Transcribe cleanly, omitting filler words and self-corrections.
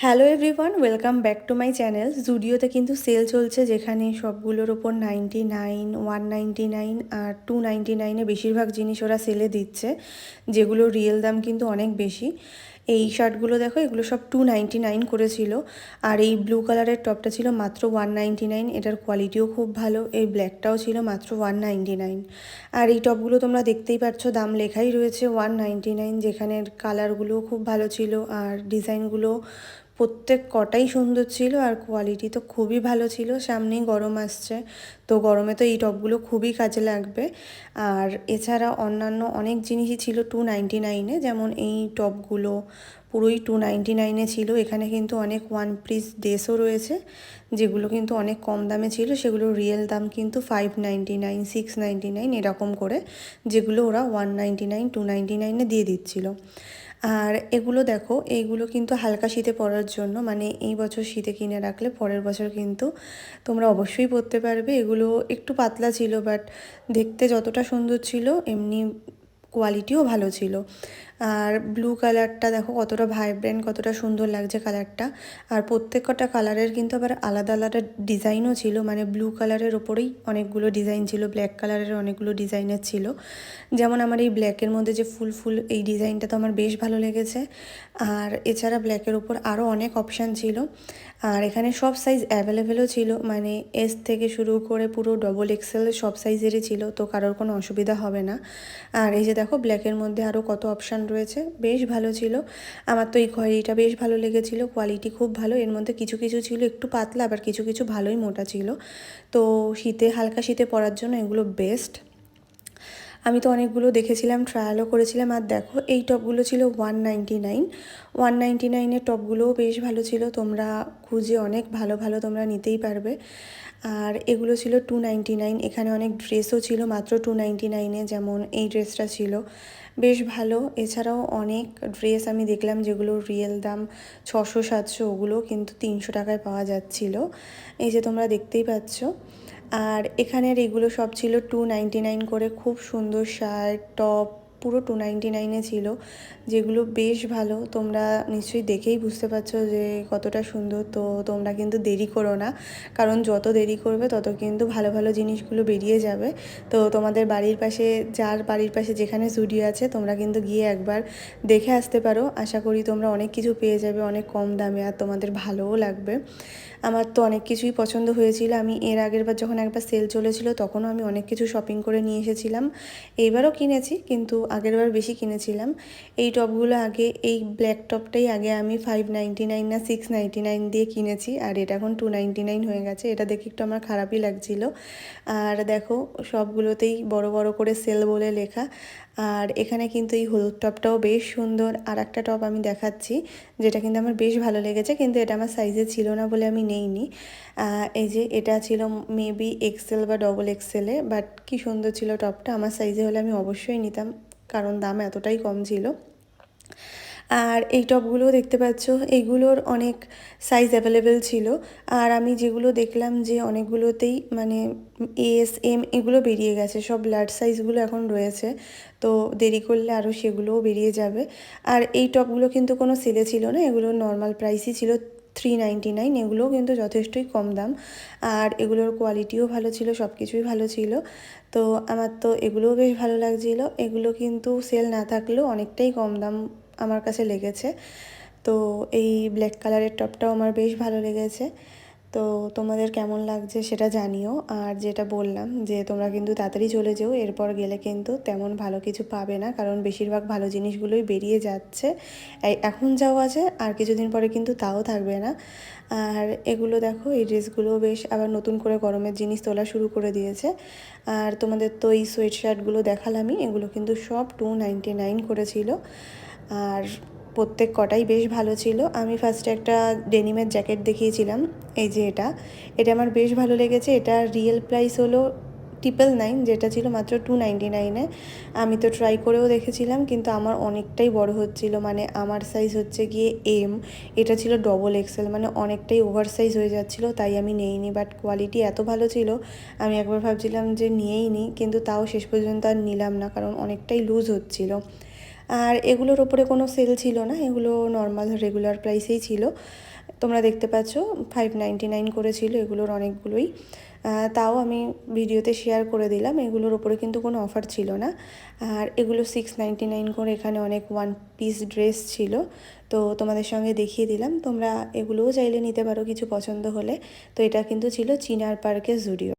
Hello everyone, welcome back to my channel. জুডিওতে কিন্তু sale চলছে, যেখানে সবগুলোর ওপর 99, 199 আর 299-এ বেশিরভাগ জিনিস ওরা সেলে দিচ্ছে, যেগুলোর রিয়েল দাম কিন্তু অনেক বেশি। এই শার্টগুলো দেখো, এগুলো সব 299 করেছিল। আর এই ব্লু কালারের টপটা ছিল মাত্র 199। এটার কোয়ালিটিও খুব ভালো। এই ব্ল্যাকটাও ছিল মাত্র 199। আর এই টপগুলো তোমরা দেখতেই পাচ্ছ, দাম লেখাই রয়েছে 199, যেখানের কালারগুলোও খুব ভালো ছিল আর ডিজাইনগুলো প্রত্যেক কটাই সুন্দর ছিল আর কোয়ালিটি তো খুবই ভালো ছিল। সামনেই গরম আসছে, তো গরমে তো এই টপগুলো খুবই কাজে লাগবে। আর এছাড়া অন্যান্য অনেক জিনিসই ছিল 299-এ, যেমন এই টপগুলো পুরোই 299-এ ছিল। এখানে কিন্তু অনেক ওয়ান পিস ড্রেসও রয়েছে, যেগুলো কিন্তু অনেক কম দামে ছিল। সেগুলোর রিয়েল দাম কিন্তু 599, 699 এরকম করে, যেগুলো ওরা 199, 299-এ দিয়ে দিচ্ছিল। আর এগুলো দেখো, এইগুলো কিন্তু হালকা শীতে পরার জন্য, মানে এই বছর শীতে কিনে রাখলে পরের বছর কিন্তু তোমরা অবশ্যই পরতে পারবে। এগুলো একটু পাতলা ছিল, বাট দেখতে যতটা সুন্দর ছিল এমনি কোয়ালিটিও ভালো ছিল। আর ব্লু কালারটা দেখো কতটা ভাইব্রেন্ট, কতটা সুন্দর লাগছে কালারটা। আর প্রত্যেকটা কালারের কিন্তু আবার আলাদা আলাদা ডিজাইনও ছিল, মানে ব্লু কালারের ওপরেই অনেকগুলো ডিজাইন ছিল, ব্ল্যাক কালারের অনেকগুলো ডিজাইনের ছিল। যেমন আমার এই ব্ল্যাকের মধ্যে যে ফুল ফুল এই ডিজাইনটা তো আমার বেশ ভালো লেগেছে। আর এছাড়া ব্ল্যাকের ওপর আরও অনেক অপশান ছিল। আর এখানে সব সাইজ অ্যাভেলেবেলও ছিল, মানে এস থেকে শুরু করে পুরো ডবল এক্সেল সব সাইজেরই ছিল, তো কারোর কোনো অসুবিধা হবে না। আর এই যে দেখো, ব্ল্যাকের মধ্যে আরও কত অপশান রয়েছে, বেশ ভালো ছিল। আমার তো এই ঘড়িটা বেশ ভালো লেগেছিলো, কোয়ালিটি খুব ভালো। এর মধ্যে কিছু কিছু ছিল একটু পাতলা, আবার কিছু কিছু ভালোই মোটা ছিল। তো শীতে, হালকা শীতে পরার জন্য এগুলো বেস্ট। আমি তো অনেকগুলো দেখেছিলাম, ট্রায়ালও করেছিলাম। আর দেখো, এই টপগুলো ছিল 199। 199-এর টপগুলোও বেশ ভালো ছিল, তোমরা খুঁজে অনেক ভালো ভালো তোমরা নিতেই পারবে। আর এগুলো ছিল 299। এখানে অনেক ড্রেসও ছিল মাত্র 299-এ, যেমন এই ড্রেসটা ছিল বেশ ভালো। এছাড়াও অনেক ড্রেস আমি দেখলাম যেগুলোর রিয়েল দাম 600-700, ওগুলো কিন্তু 300 টাকায় পাওয়া যাচ্ছিল। এই যে তোমরা দেখতেই পাচ্ছ। আর এখানের এগুলো সব ছিল 299 করে। খুব সুন্দর শার্ট, টপ পুরো 299-এ ছিল, যেগুলো বেশ ভালো। তোমরা নিশ্চয়ই দেখেই বুঝতে পারছো যে কতটা সুন্দর। তো তোমরা কিন্তু দেরি করো না, কারণ যত দেরি করবে তত কিন্তু ভালো ভালো জিনিসগুলো বেরিয়ে যাবে। তো তোমাদের বাড়ির পাশে, যার বাড়ির পাশে যেখানে জুডিও আছে, তোমরা কিন্তু গিয়ে একবার দেখে আসতে পারো। আশা করি তোমরা অনেক কিছু পেয়ে যাবে অনেক কম দামে, আর তোমাদের ভালোও লাগবে। আমার তো অনেক কিছুই পছন্দ হয়েছিল। আমি এর আগের বার যখন একবার সেল চলেছিল, তখনও আমি অনেক কিছু শপিং করে নিয়ে এসেছিলাম। এইবারও কিনেছি, কিন্তু আগেরবার বেশি কিনেছিলাম। এই টপগুলো আগে, এই ব্ল্যাক টপটাই আগে আমি 599 না 699 দিয়ে কিনেছি, আর এটা এখন 299 হয়ে গেছে। এটা দেখে একটু আমার খারাপই লাগছিল। আর দেখো, সবগুলোতেই বড় বড় করে সেল বলে লেখা। আর এখানে কিন্তু এই হলুদ টপটাও বেশ সুন্দর। আর একটা টপ আমি দেখাচ্ছি, যেটা কিন্তু আমার বেশ ভালো লেগেছে, কিন্তু এটা আমার সাইজে ছিল না বলে আমি নেইনি। এই যে এটা ছিল মেবি এক্সেল বা ডবল এক্সেলে, বাট কি সুন্দর ছিল টপটা। আমার সাইজে হলে আমি অবশ্যই নিতাম, কারণ দাম এতটাই কম ছিল। আর এই টপগুলোও দেখতে পাচ্ছ, এইগুলোর অনেক সাইজ অ্যাভেলেবেল ছিল। আর আমি যেগুলো দেখলাম যে অনেকগুলোতেই মানে এস এম এগুলো বেরিয়ে গেছে, সব লার্জ সাইজগুলো এখন রয়েছে। তো দেরি করলে আরও সেগুলোও বেরিয়ে যাবে। আর এই টপগুলো কিন্তু কোনো সেলে ছিল না, এগুলো নর্মাল প্রাইসই ছিল 399। এগুলোও কিন্তু যথেষ্টই কম দাম, আর এগুলোর কোয়ালিটিও ভালো ছিল, সব কিছুই ভালো ছিল। তো আমার তো এগুলোও বেশ ভালো লাগছিলো। এগুলো কিন্তু সেল না থাকলেও অনেকটাই কম দাম আমার কাছে লেগেছে। তো এই ব্ল্যাক কালারের টপটাও আমার বেশ ভালো লেগেছে। তো তোমাদের কেমন লাগছে সেটা জানিও। আর যেটা বললাম যে তোমরা কিন্তু তাড়াতাড়ি চলে যেও, এরপর গেলে কিন্তু তেমন ভালো কিছু পাবে না, কারণ বেশিরভাগ ভালো জিনিসগুলোই বেরিয়ে যাচ্ছে। এখন যাও আছে, আর কিছুদিন পরে কিন্তু তাও থাকবে না। আর এগুলো দেখো, এই ড্রেসগুলো বেশ আবার নতুন করে গরমের জিনিস তোলা শুরু করে দিয়েছে। আর তোমাদের তো এই সোয়েট শার্টগুলো দেখালামই, এগুলো কিন্তু সব 299 করেছিল। আর প্রত্যেক কটাই বেশ ভালো ছিল। আমি ফার্স্টে একটা ডেনিমের জ্যাকেট দেখিয়েছিলাম, এই যে এটা, এটা আমার বেশ ভালো লেগেছে। এটা রিয়েল প্রাইস হলো 999, যেটা ছিল মাত্র 299-এ। আমি তো ট্রাই করেও দেখেছিলাম, কিন্তু আমার অনেকটাই বড় হচ্ছিল, মানে আমার সাইজ হচ্ছে গিয়ে এম, এটা ছিল ডবল এক্সেল, মানে অনেকটাই ওভার সাইজ হয়ে যাচ্ছিলো, তাই আমি নেইনি। বাট কোয়ালিটি এত ভালো ছিল, আমি একবার ভাবছিলাম যে নিয়েই নিই, কিন্তু তাও শেষ পর্যন্ত আর নিলাম না, কারণ অনেকটাই লুজ হচ্ছিলো। আর এগুলোর ওপরে কোনো সেল ছিল না, এগুলো নর্মাল রেগুলার প্রাইসেই ছিল। তোমরা দেখতে পাচ্ছ 599 করেছিল এগুলোর অনেকগুলোই। তাও আমি ভিডিওতে শেয়ার করে দিলাম, এগুলোর ওপরে কিন্তু কোনো অফার ছিল না। আর এগুলো 699 করে এখানে অনেক ওয়ান পিস ড্রেস ছিল, তো তোমাদের সঙ্গে দেখিয়ে দিলাম। তোমরা এগুলোও চাইলে নিতে পারো কিছু পছন্দ হলে। তো এটা কিন্তু ছিল চিনার পার্কের জুডিও।